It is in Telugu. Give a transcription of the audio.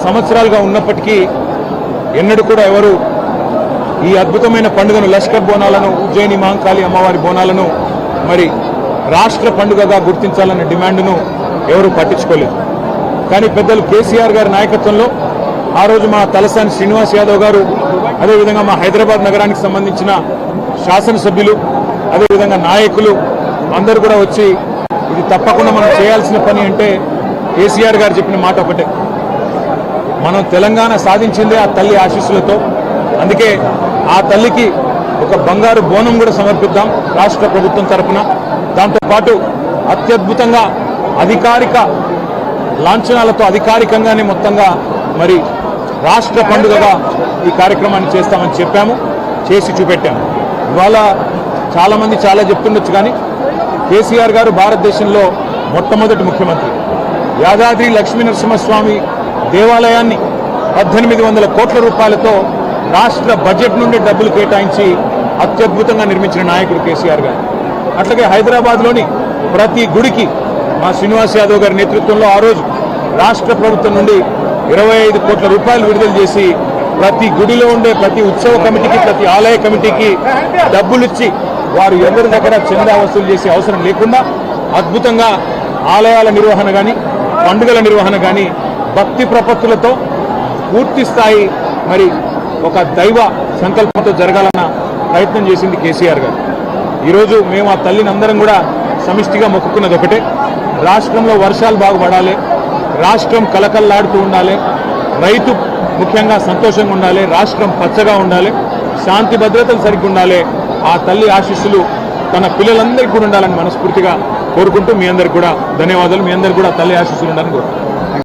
సంవత్సరాలుగా ఉన్నప్పటికీ ఎన్నడూ కూడా ఎవరు ఈ అద్భుతమైన పండుగను లష్కర్ బోనాలను ఉజ్జయిని మహంకాళి అమ్మవారి బోనాలను మరి రాష్ట్ర పండుగగా గుర్తించాలన్న డిమాండ్ను ఎవరు పట్టించుకోలేదు. కానీ పెద్దలు కేసీఆర్ గారి నాయకత్వంలో ఆ రోజు మా తలసాని శ్రీనివాస్ యాదవ్ గారు, అదేవిధంగా మా హైదరాబాద్ నగరానికి సంబంధించిన శాసనసభ్యులు, అదేవిధంగా నాయకులు అందరూ కూడా వచ్చి ఇది తప్పకుండా మనం చేయాల్సిన పని అంటే కేసీఆర్ గారు చెప్పిన మాట ఒకటే, మనం తెలంగాణ సాధించిందే ఆ తల్లి ఆశీస్సులతో. అందుకే ఆ తల్లికి ఒక బంగారు బోనం కూడా సమర్పిద్దాం రాష్ట్ర ప్రభుత్వం తరఫున. దాంతోపాటు అత్యద్భుతంగా అధికారిక లాంఛనాలతో అధికారికంగానే మొత్తంగా మరి రాష్ట్ర పండుగగా ఈ కార్యక్రమాన్ని చేస్తామని చెప్పాము, చేసి చూపెట్టాము. ఇవాళ చాలామంది చాలా చెప్తుండొచ్చు, కానీ కేసీఆర్ గారు భారతదేశంలో మొట్టమొదటి ముఖ్యమంత్రి. యాదాద్రి లక్ష్మీనరసింహస్వామి దేవాలయాన్ని 1800 కోట్ల రూపాయలతో రాష్ట్ర బడ్జెట్ నుండి డబ్బులు కేటాయించి అత్యద్భుతంగా నిర్మించిన నాయకుడు కేసీఆర్ గారు. అట్లాగే హైదరాబాద్లోని ప్రతి గుడికి మా శ్రీనివాస్ యాదవ్ గారి నేతృత్వంలో ఆ రోజు రాష్ట్ర ప్రభుత్వం నుండి 25 కోట్ల రూపాయలు విడుదల చేసి ప్రతి గుడిలో ఉండే ప్రతి ఉత్సవ కమిటీకి, ప్రతి ఆలయ కమిటీకి డబ్బులిచ్చి వారు ఎవరి దగ్గర చందా వసూలు చేసే అవసరం లేకుండా అద్భుతంగా ఆలయాల నిర్వహణ కానీ, పండుగల నిర్వహణ కానీ భక్తి ప్రపత్తులతో పూర్తి స్థాయి మరి ఒక దైవ సంకల్పంతో జరగాలన్న ప్రయత్నం చేసింది కేసీఆర్ గారు. ఈరోజు మేము ఆ తల్లిని అందరం కూడా సమిష్టిగా మొక్కుకున్నది ఒకటే, రాష్ట్రంలో వర్షాలు బాగుపడాలి, రాష్ట్రం కలకల్లాడుతూ ఉండాలి, రైతు ముఖ్యంగా సంతోషంగా ఉండాలి, రాష్ట్రం పచ్చగా ఉండాలి, శాంతి భద్రతలు సరిగ్గా ఉండాలి. ఆ తల్లి ఆశీస్సులు తన పిల్లలందరికీ కూడా ఉండాలని మనస్ఫూర్తిగా కోరుకుంటూ మీ అందరికి కూడా ధన్యవాదాలు. మీ అందరికి కూడా తల్లి ఆశీస్సులు ఉండాలని కోరుకుంటున్నాను.